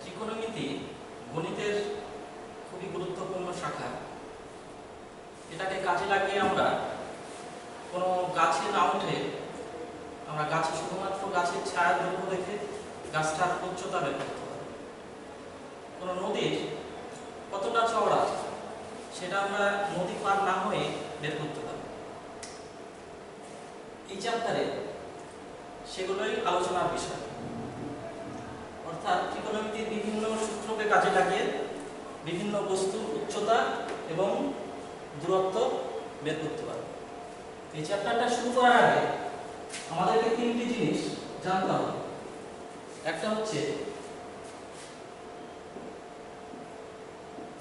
ত্রিকোণমিতি গণিতের খুবই গুরুত্বপূর্ণ শাখা। এটাকে কাজে লাগিয়ে আমরা কোনো গাছে না উঠে আমরা গাছে শুধুমাত্র গাছের ছায়া দৈর্ঘ্য দেখে গাছটার উচ্চতা বের করতে পারি। কোনো নদীর কতটা চওড়া সেটা আমরা নদী পার না হয়ে বের করতে পারি। এই চ্যাপ্টারে সেগুলোই আলোচনার বিষয়। অর্থাৎ ত্রিকোণমিতির বিভিন্ন সূত্রকে কাজে লাগিয়ে বিভিন্ন বস্তুর উচ্চতা এবং দূরত্ব বের করতে পারবে। এই চ্যাপ্টারটা শুরু করার আগে আমাদেরকে তিনটি জিনিস জানতে হবে। একটা হচ্ছে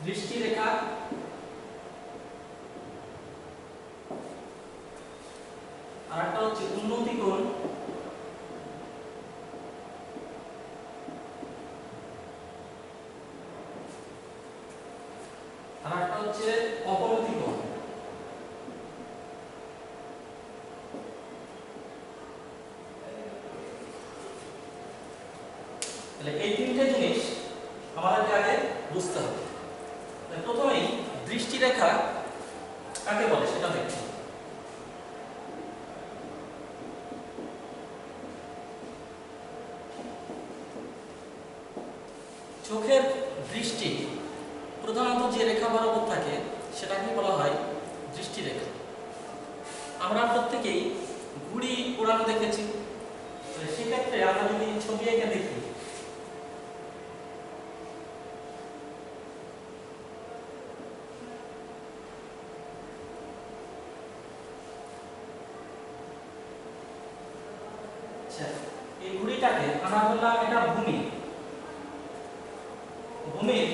দৃষ্টিরেখা, আর একটা হচ্ছে উন্নতি কোণ, আর একটা হচ্ছে অবনতি কোণ। তাহলে এই তিনটে জিনিস আমাদেরকে আগে বুঝতে হবে। প্রথমেই দৃষ্টিরেখা কাকে বলে সেটা দেখি। চোখের দৃষ্টি প্রধানত যে রেখা বরাবর থাকে সেটাকে বলা হয় দৃষ্টিরেখা। আমরা প্রত্যেকেই ঘুড়ি উড়ানো দেখেছি। সেক্ষেত্রে আমরা যদি ছবি এঁকে দেখি, এই ঘুড়িটাকে আমরা বললাম এটা ভূমি। ভূমির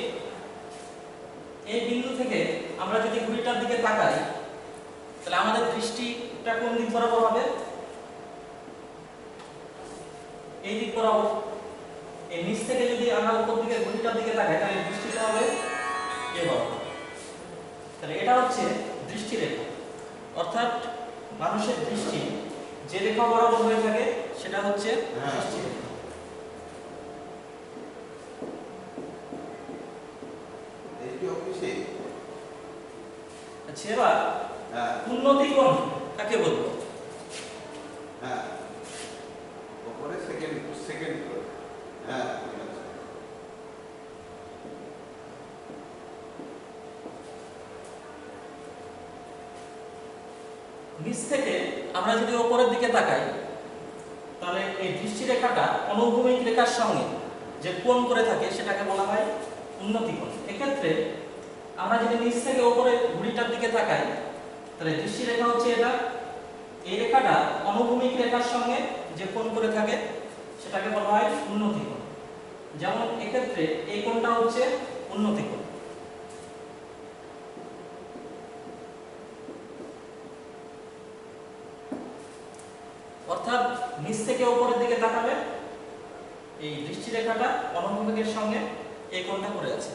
এই বিন্দু থেকে আমরা যদি ঘুড়িটার দিকে তাকাই তাহলে আমাদের দৃষ্টিটা কোন দিক বরাবর হবে? এই দিক বরাবর। এই নিচ থেকে যদি আমরা উপর দিকে ঘুড়িটার দিকে তাকাই তাহলে দৃষ্টিটা হবে এই বরাবর। তাহলে এটা হচ্ছে দৃষ্টিরেখা। অর্থাৎ মানুষের দৃষ্টি যে রেখা বরাবর হয়ে থাকে সেটা হচ্ছে দৃষ্টিরেখা। আচ্ছা, এবার উন্নতি কোণ কাকে বলবো? নিচ থেকে আমরা যদি উপরের দিকে তাকাই তাহলে এই দৃষ্টিরেখাটা অনুভূমিক রেখার সঙ্গে যে কোণ করে থাকে সেটাকে বলা হয় উন্নতি কোণ। এক্ষেত্রে আমরা যদি নিচ থেকে উপরে ঘুড়িটার দিকে তাকাই তাহলে দৃষ্টিরেখা হচ্ছে এটা। এই রেখাটা অনুভূমিক রেখার সঙ্গে যে কোণ করে থাকে সেটাকে বলা হয় উন্নতি কোণ। যেমন এক্ষেত্রে এই কোণটা হচ্ছে উন্নতি কোণ। অর্থাৎ নিচ থেকে উপরের দিকে তাকালে এই দৃষ্টিরেখাটা অনুভূমিকের সঙ্গে এই কোণটা করে আছে।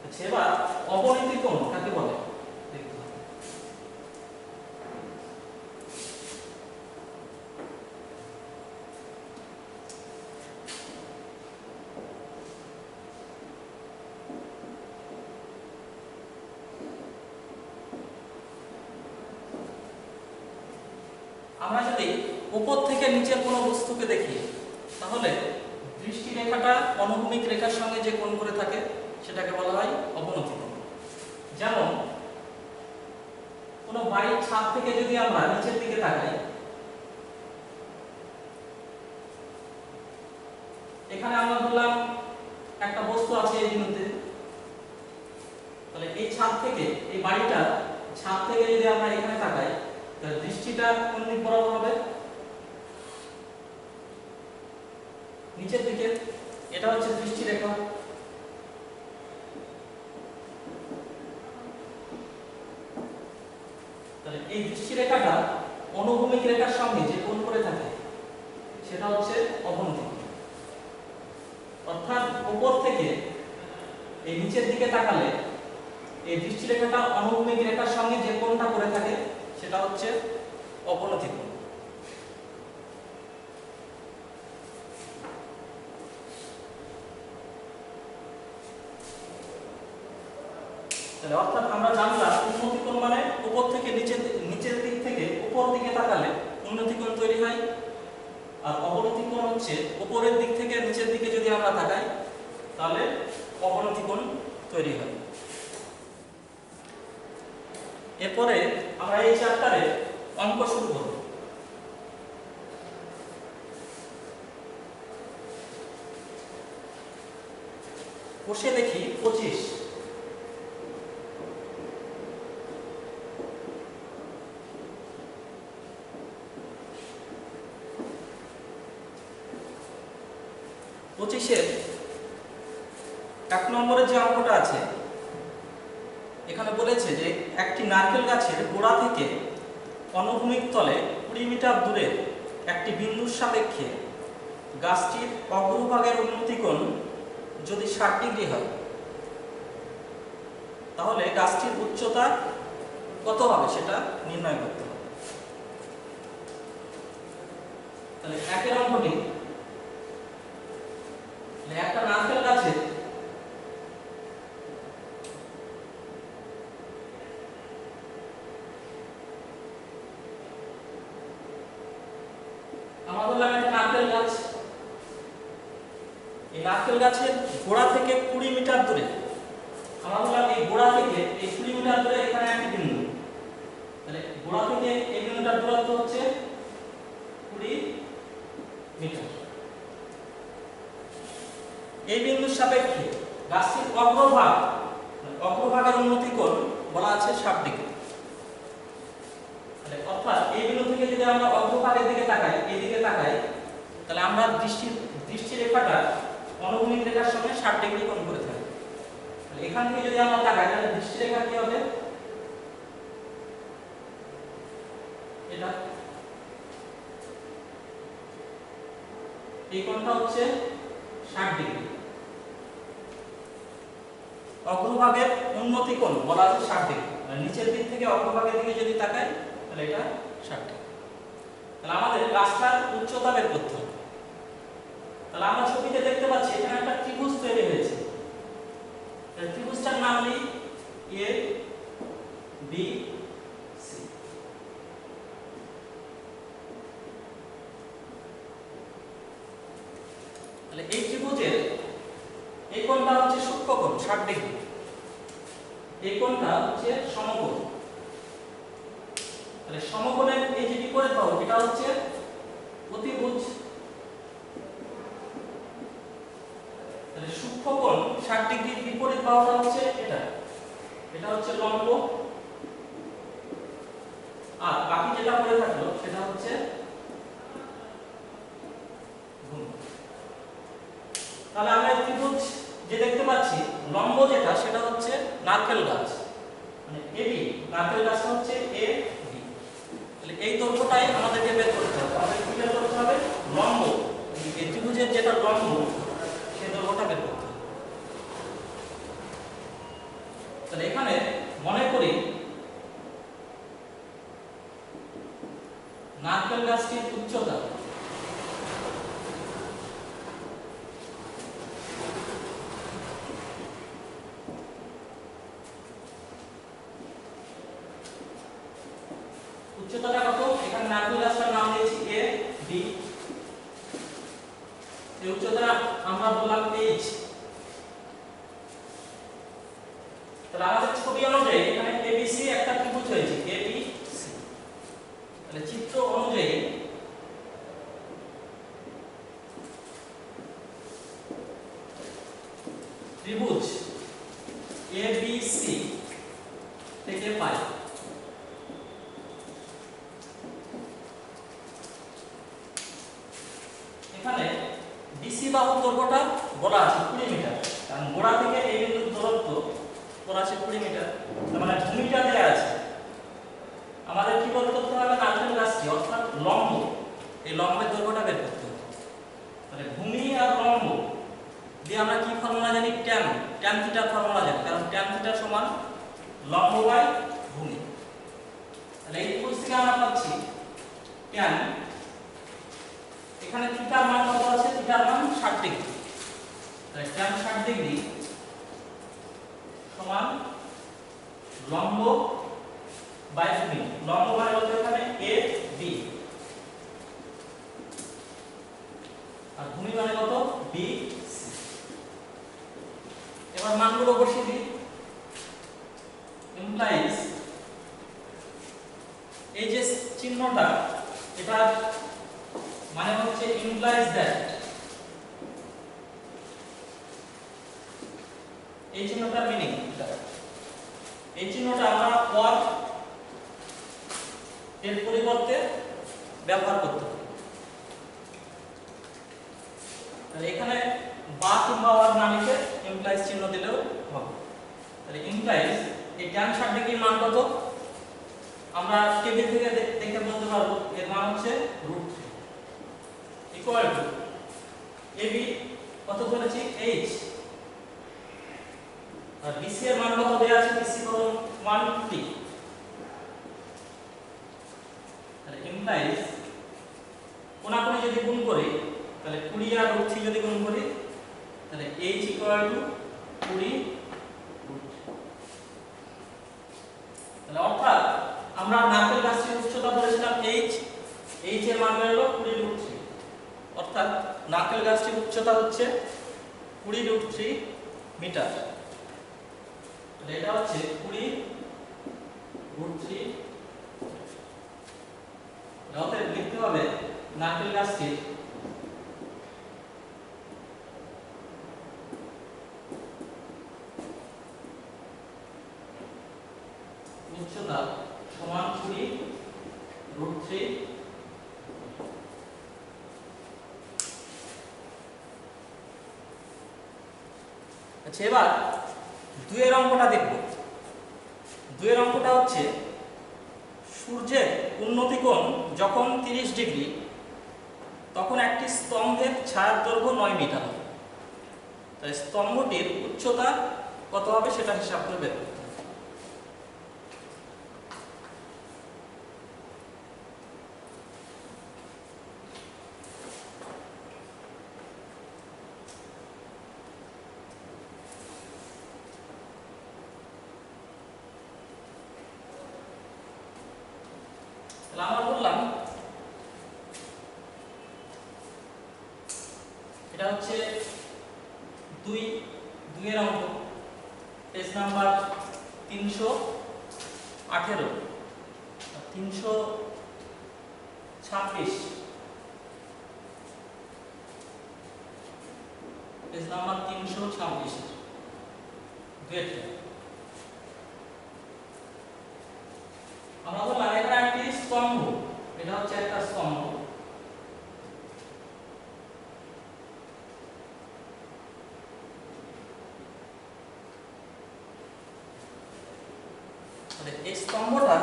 আচ্ছা, এবার অবনতি কোণ কাকে বলে? আমরা যদি উপর থেকে নিচের কোনো বস্তুকে দেখি তাহলে দৃষ্টিরেখাটা অনুভূমিক রেখার সঙ্গে যে কোণ করে থাকে সেটাকে বলা হয় অবনতি কোণ। যেমন কোনো বাড়ির ছাদ থেকে যদি আমরা নিচের দিকে তাকাই, এখানে আমরা বললাম একটা বস্তু আছে এই বিন্দুতে। তাহলে এই ছাদ থেকে, এই বাড়িটা ছাদ থেকে যদি আমরা এখানে তাকাই তাহলে দৃষ্টিটা কোন দিক বরাবর হবে? নিচের দিকে। এটা হচ্ছে দৃষ্টিরেখা। তাহলে এই দৃষ্টিরেখাটা অনুভূমিক রেখার সঙ্গে যে কোণ করে থাকে সেটা হচ্ছে অবনতি কোণ। অর্থাৎ উপর থেকে এই নিচের দিকে তাকালে এই দৃষ্টিরেখাটা অনুভূমিক রেখার সঙ্গে যে কোণটা করে থাকে সেটা হচ্ছে অবনতি কোণ। তাহলে অর্থাৎ আমরা জানলাম উন্নতি কোণ মানে উপর থেকে নিচের দিক থেকে উপর দিকে তাকালে উন্নতি কোণ তৈরি হয়, আর অবনতি কোণ হচ্ছে উপরের দিক থেকে নিচের দিকে যদি আমরা তাকাই তাহলে অবনতি কোণ তৈরি হয়। এরপরে আমরা এই চ্যাপ্টারে অঙ্ক শুরু করব। বসে দেখি 25। পঁচিশের 1 নম্বরের যে অঙ্কটা আছে এখানে বলেছে যে একটি নারকেল গাছের গোড়া থেকে অনুভূমিক তলে 20 মিটার দূরে একটি বিন্দুর সাপেক্ষে গাছটির অগ্রভাগের উন্নতি কোণ যদি 60 ডিগ্রি হয় তাহলে গাছটির উচ্চতা কত হবে সেটা নির্ণয় করতে হবে। তাহলে একের অঙ্কটি, একটা নারকেল গাছের আমরা বললাম একটা নারকেল গাছ, এই নারকেল গাছের গোড়া থেকে 20 মিটার দূরে, আমরা বললাম এই গোড়া থেকে এই 20 মিটার দূরে এখানে একটি বিন্দু, তাহলে গোড়া থেকে এই বিন্দুটার দূরত্ব হচ্ছে 20 মিটার। এই বিন্দুর সাপেক্ষে গাছটির অগ্রভাগের উন্নতি কোণ বলা আছে 60 ডিগ্রি। তাহলে অর্থাৎ এই বিন্দু থেকে যদি আমরা অগ্রভাগের দিকে তাকাই, এই দিকে তাকাই, তাহলে আমরা দৃষ্টি রেখাটা অনুভূমিক রেখার সঙ্গে 60 ডিগ্রি কোণ করে থাকি। তাহলে এখান থেকে যদি আমরা তাকাই তাহলে দৃষ্টি রেখা কি হবে? এটা এই কোণটা হচ্ছে 60 ডিগ্রি। অগ্রভাগের উন্নতি কোণ বলা আছে 60 ডিগ্রি। নিচের দিক থেকে অগ্রভাগের দিকে যদি তাকাই তাহলে এটা 60 ডিগ্রি। তাহলে আমাদের গাছটার উচ্চতা বের করতে হবে। তাহলে আমরা ছবিতে দেখতে পাচ্ছি এখানে একটা ত্রিভুজ তৈরি হয়েছে। এই ত্রিভুজটার নাম লিখি এ বি সি। তাহলে এই ত্রিভুজের এই কোণটা হচ্ছে সূক্ষ্ম কোণ 60 ডিগ্রি, এই কোণটা হচ্ছে সমকোণ। তাহলে সমকোণের এই যে বিপরীত বাহু এটা হচ্ছে অতিভুজ। তাহলে সূক্ষ্ম কোণ 60 ডিগ্রির বিপরীত বাহুটা হচ্ছে এটা হচ্ছে লম্ব, আর বাকি যেটা পড়ে থাকলো সেটা হচ্ছে ভূমি। তাহলে আমরা ত্রিভুজ যে দেখতে পাচ্ছি লম্ব যেটা সেটা হচ্ছে নারকেল গাছ, মানে এবি, নারকেল গাছটা হচ্ছে এ বি। তাহলে এই দৈর্ঘ্যটাই আমাদেরকে বের করতে হবে। আমাদের কি বের করতে হবে? লম্ব, এই ত্রিভুজের যেটা লম্ব সেই দৈর্ঘ্যটা বের করতে হবে। তাহলে এখানে মনে করি নারকেল গাছটির উচ্চতা উচ্চতাটা কত? এখানে নারকেল গাছটার নাম দিয়েছি এ বি, এই উচ্চতা আমরা বললাম h। তাহলে আমাদের ছবি অনুযায়ী এখানে এবিসি একটা ত্রিভুজ হয়েছে এবিসি। তাহলে চিত্র অনুযায়ী ত্রিভুজ এবিসি থেকে পাই এখানে বিসি বাহুর দৈর্ঘ্যটা বলা আছে 20 মিটার, কারণ গোড়া থেকে এই বিন্দুর দূরত্ব বলা আছে 20 মিটার। তার মানে ভূমিটা দেয়া আছে, আমাদের কি বের করতে হবে? নারকেল গাছটি অর্থাৎ লম্ব, এই লম্বের দৈর্ঘ্যটা বের করতে হবে। তাহলে ভূমি আর লম্ব দিয়ে আমরা কি ফর্মুলা জানি? ট্যান থিটার ফর্মুলা জানি, কারণ ট্যান থিটা সমান লম্ব বাই ভূমি। তাহলে এই ত্রিভুজ থেকে আমরা পাচ্ছি ট্যান, এখানে থিটার মান কত আছে? থিটার মান 60 ডিগ্রি। তাহলে ট্যান 60 ডিগ্রি সমান লম্ব বাই ভূমি। লম্ব মানে হচ্ছে এখানে এ বি, আর ভূমি মানে কত বি সি। এবার মানগুলো বসিয়ে দিই। ইমপ্লাইজ, এই যে চিহ্নটা, এটা মানে হচ্ছে ইমপ্লাইজ দ্যাট, এই চিহ্নটার মিনিং, এই চিহ্নটা আমরা অর এর পরিবর্তে ব্যবহার করতে পারি। তাহলে এখানে বা কিংবা অর না লিখে ইমপ্লাইজ চিহ্ন দিলেও হবে। তাহলে ইমপ্লাইজ, এই ডান সাইডে মান কত আমরা টেবিল থেকে দেখে বলতে পারবো, এর মান হচ্ছে √3 ইকুয়াল টু এবি কত ধরেছি h, আর বিসি এর মান কত দেয়া আছে, বিসি কত 150। তাহলে ইমপ্লাইজ কোনাকুনি যদি গুণ করি, তাহলে 20 আর √3 যদি গুণ করি, তাহলে h ইকুয়াল টু 20 √3। তাহলে অর্থাৎ আমরা নারকেল গাছটির উচ্চতা ধরেছিলাম h, h এর মান হলো 20 √3, অর্থাৎ নারকেল গাছটির উচ্চতা হচ্ছে 20 √3 মিটার। তাহলে এটা হচ্ছে 20 √3। অতএব লিখতে হবে নারকেল গাছটির উচ্চতা সমান 20 √3। আচ্ছা, এবার দুইয়ের অঙ্কটা দেখব। দুইয়ের অঙ্কটা হচ্ছে সূর্যের উন্নতি কোণ যখন 30 ডিগ্রি, তখন একটি স্তম্ভের ছায়ার দৈর্ঘ্য 9 মিটার হবে। তাই স্তম্ভটির উচ্চতা কত হবে সেটা হিসাব করে বের করতে হবে। আমরা বললাম এটা হচ্ছে দুইয়ের অঙ্ক, পেজ নাম্বার 318 326, পেজ নাম্বার 326 দুইটা। আমরা বললাম এখানে একটি স্তম্ভ, এটা হচ্ছে একটা স্তম্ভ, এই স্তম্ভটা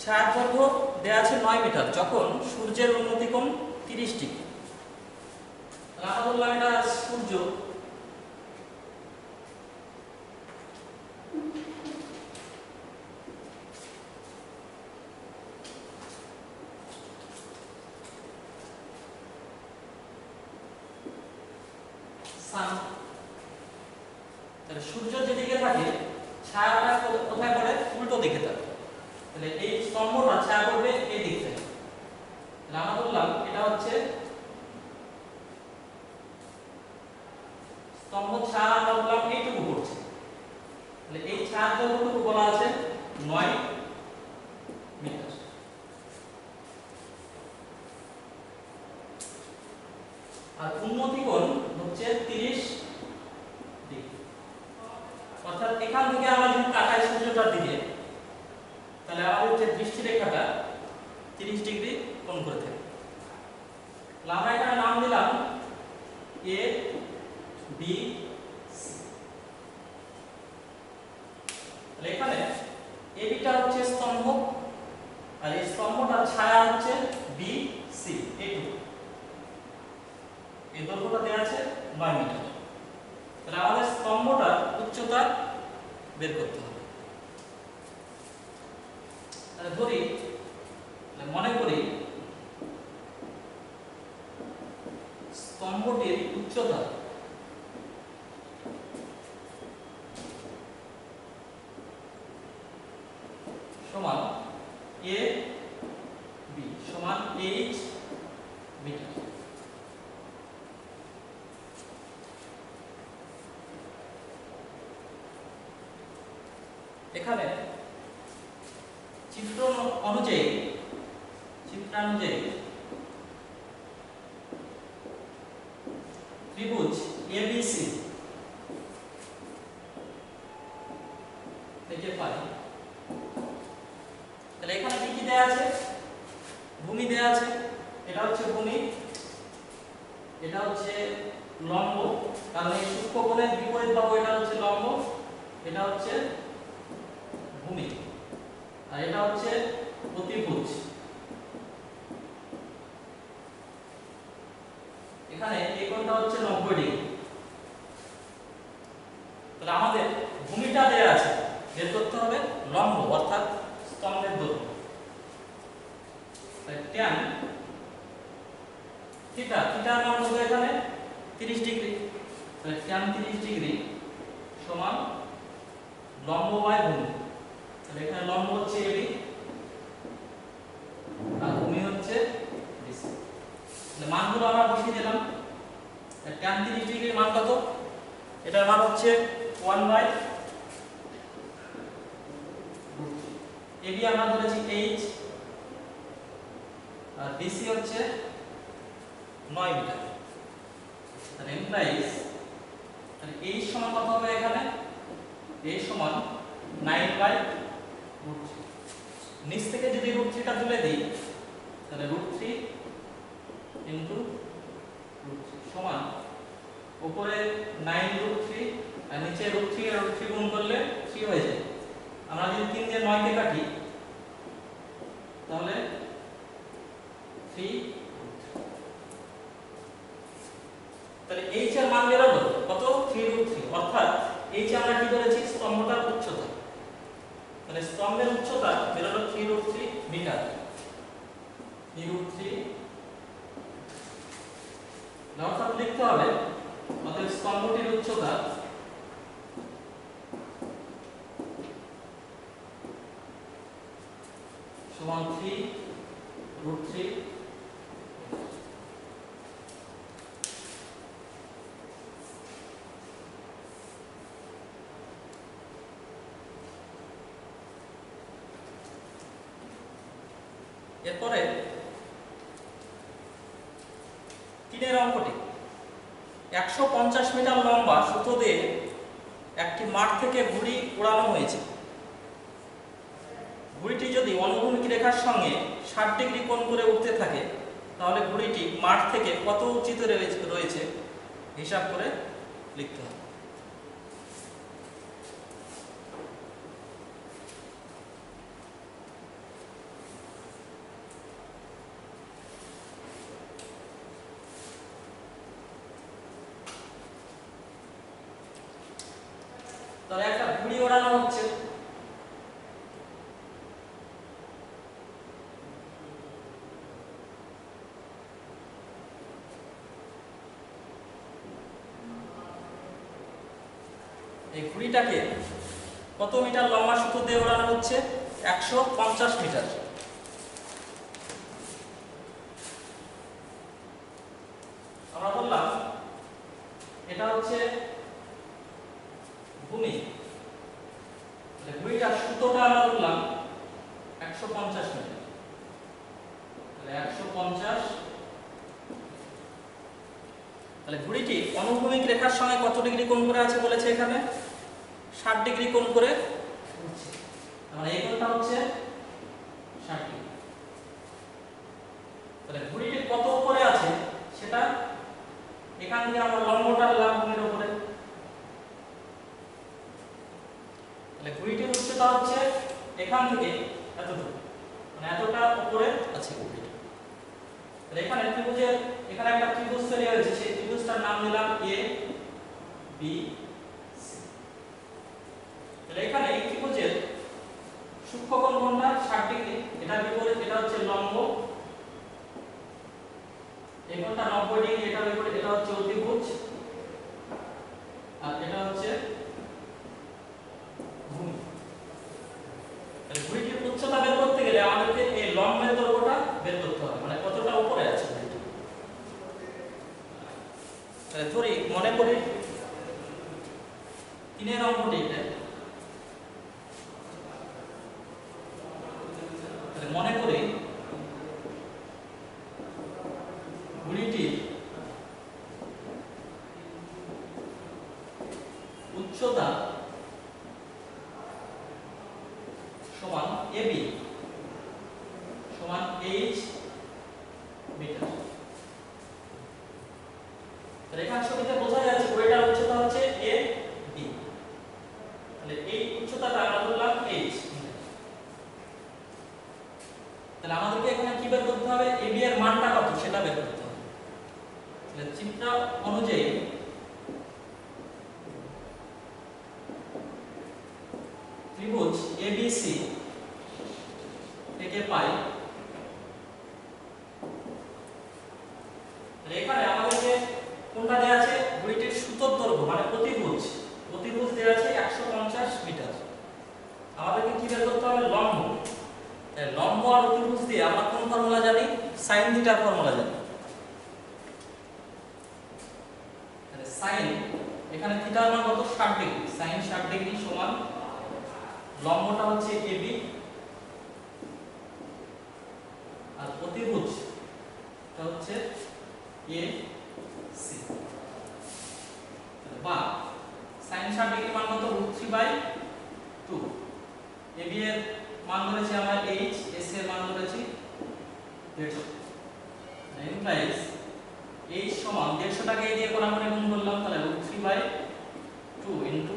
ছায়ার দৈর্ঘ্য দেয়া আছে 9 মিটার যখন সূর্যের উন্নতি কোণ 30 ডিগ্রি। আমরা বললাম এটা সূর্য, তাহলে সূর্য যেদিকে থাকে ছায়াটা কোথায় পড়ে, উল্টো দিকে থাকে। তাহলে এই স্তম্ভটা ছায়া পড়বে এই দিক থেকে। তাহলে আমরা বললাম এটা হচ্ছে স্তম্ভ, ছায়া আমরা বললাম এইটুকু পড়ছে। তাহলে এই ছায়ার দৈর্ঘ্যটুকু বলা আছে 9 মিটার। আর উন্নতি কোণ হচ্ছে 30 ডিগ্রি। অর্থাৎ এখান থেকে আমরা যদি তাকাই সূর্যটার দিকে, তাহলে আমাদের যে দৃষ্টি রেখাটা 30 ডিগ্রি কোণ করে থাকে। তাহলে আমরা এখানে নাম দিলাম এ বি সি। তাহলে এখানে এবিটা হচ্ছে স্তম্ভ, আর এই স্তম্ভটার ছায়া হচ্ছে বি সি, এইটুকু। এই দৈর্ঘ্যটা দেওয়া আছে 9 মিটার। তাহলে আমাদের স্তম্ভটার উচ্চতা বের করতে হবে। তাহলে ধরি, মনে করি স্তম্ভটির উচ্চতা এখানে চিত্রানুযায়ী ত্রিভুজ এবিসি দেখে পাই। তাহলে এখানে কি কি দেয়া আছে? ভূমি দেয়া আছে, এটা হচ্ছে ভূমি, এটা হচ্ছে লম্ব, কারণ এই সূক্ষ্মকোণের বিপরীত বাহু এটা হচ্ছে লম্ব, এটা হচ্ছে ভূমি, আর এটা হচ্ছে অতিভুজ। এখানে এই কোণটা হচ্ছে 90 ডিগ্রি। তাহলে আমাদের ভূমিটা দেয়া আছে, বের করতে হবে লম্ব অর্থাৎ স্তম্ভের দৈর্ঘ্য। তাই tan থিটার মান হবে এখানে 30 ডিগ্রি। তাহলে tan 30 ডিগ্রি সমান লম্ব বাই ভূমি। তাহলে এখানে লম্ব হচ্ছে AB আর ভূমি হচ্ছে BC। তাহলে মানগুলো আমরা বসিয়ে দিলাম। tan 30 ডিগ্রির মান কত? এটার মান হচ্ছে 1/, AB আমরা ধরেছি h, আর BC হচ্ছে 9 মিটার। তাহলে ইমপ্লাইজ তাহলে h সমান কত হবে এখানে? h সমান 9/√3। নিচ থেকে যদি √3 টা তুলে দিই তাহলে √3 √3 সমান উপরে 9√3 আর নিচে √3 আর √3 গুণ করলে 3 হয়ে যায়। আমরা যদি 3 দিয়ে 9 কে কাটি তাহলে 3, তাহলে h এর মান বের হলো কত? 3√3। অর্থাৎ h আমরা কি ধরেছি? স্তম্ভটার উচ্চতা। তাহলে স্তম্ভের উচ্চতা বের হলো 3√3 মিটার। 3√3 অর্থাৎ লিখতে হবে অতএব স্তম্ভটির উচ্চতা সমান 3√3। এরপরে 3 অঙ্কটি 150 মিটার লম্বা সুতো দিয়ে একটি মাঠ থেকে ঘুড়ি উড়ানো হয়েছে। ঘুড়িটি যদি অনুভূমিক রেখার সঙ্গে 60 ডিগ্রি কোণ করে উঠতে থাকে তাহলে ঘুড়িটি মাঠ থেকে কত উচ্চতায় রয়েছে হিসাব করে লিখতে হবে। তাহলে একটা ঘুড়ি ওড়ানো হচ্ছে, এই ঘুড়িটাকে কত মিটার লম্বা সুতো দিয়ে ওড়ানো হচ্ছে? 150 মিটার। আমরা বললাম এটা হচ্ছে ভূমি, ঘুড়িটার সুতোটা আমরা বললাম 150 মিটার। তাহলে 150, তাহলে ঘুড়িটি অনুভূমিক রেখার সঙ্গে কত ডিগ্রি কোণ করে আছে বলেছে? এখানে 60 ডিগ্রি কোণ করে উঠছে। মানে এই কোণটা হচ্ছে 60 ডিগ্রি। তাহলে ঘুড়িটি কত উপরে আছে সেটা এখান থেকে আমরা লম্বটা নিলাম ভূমির উপরে। তাহলে ঘুড়িটির উচ্চতা হচ্ছে এখান থেকে এতটুকু, মানে এতটা উপরে আছে ঘুড়িটি। তাহলে এখানে ত্রিভুজের এখানে একটা ত্রিভুজ তৈরি হয়েছে, সেই ত্রিভুজটার নাম দিলাম এ বি সি। তাহলে এখানে এই ত্রিভুজের সূক্ষ্মকোণ কোণটা 60 ডিগ্রি, এটার বিপরীত এটা হচ্ছে লম্ব, এই কোণটা 90 ডিগ্রি, এটার বিপরীত এটা হচ্ছে অতিভুজ, আর এটা হচ্ছে ভূমি। তাহলে ঘুড়িটির উচ্চতা বের করতে গেলে আমাদেরকে এই লম্বের দৈর্ঘ্যটা বের করতে হবে, মানে কতটা উপরে আছে ঘুড়িটি। তাহলে ধরি মনে করি 3 অঙ্কটিতে উচ্চতা সমান এবি সমান এইচ মিটার। রেখাংশটিতে বোঝা যাচ্ছে ওইটার উচ্চতা হচ্ছে এ বি, তাহলে এই উচ্চতাটা আমরা ধরলাম এইচ। তাহলে আমাদেরকে এখানে কি বের করতে হবে, এ বি এর মানটা কত সেটা বের করতে হবে। তাহলে চিত্র অনুযায়ী ত্রিভুজ এবিসি থেকে পাই, এখানে আমাদেরকে কোনটা দেয়া আছে, ঘড়িটির সুতোর দৈর্ঘ্য মানে অতিভুজ দেয়া আছে 150 মিটার। আমাদেরকে কি বের করতে হবে, লম্ব। লম্ব আর অতিভুজ দিয়ে আমরা কোন ফর্মুলা জানি, sin থিটার ফর্মুলা জানি। তাহলে sin, এখানে থিটার মান কত, 60 ডিগ্রি, sin 60 ডিগ্রি সমান লম্বটা হচ্ছে এবি আর অতিভুজ এটা হচ্ছে এ সি, বা sin 60 ডিগ্রি মান কত, √3/2। এবি এর মান ধরেছি আমরা h, s এর মান ধরেছি 150। ইমপ্লাইজ h সমান 150 টাকে এই দিয়ে কোণাকুণি গুণ করলাম, তাহলে √3/2 ইনটু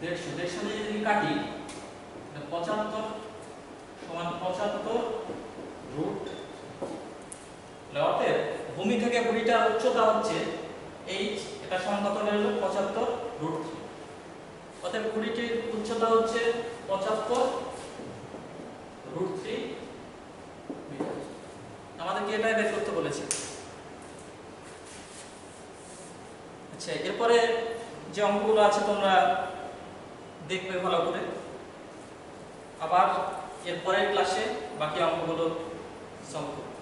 150, 150 দিয়ে যদি কাটি 75 সমান 75 রুট। অতএব ভূমি থেকে ঘড়িটার উচ্চতা হচ্ছে h, এটা সমান কত হলো, 75 √3। অতএব ঘড়িটির উচ্চতা হচ্ছে 75 √3 মিটার। আমাদেরকে এটাই বের করতে বলেছে। আচ্ছা, এরপরে যে অঙ্কগুলো আছে তোমরা দেখবে ভালো করে, আবার এরপরের ক্লাসে বাকি অঙ্কগুলো সলভ করবে।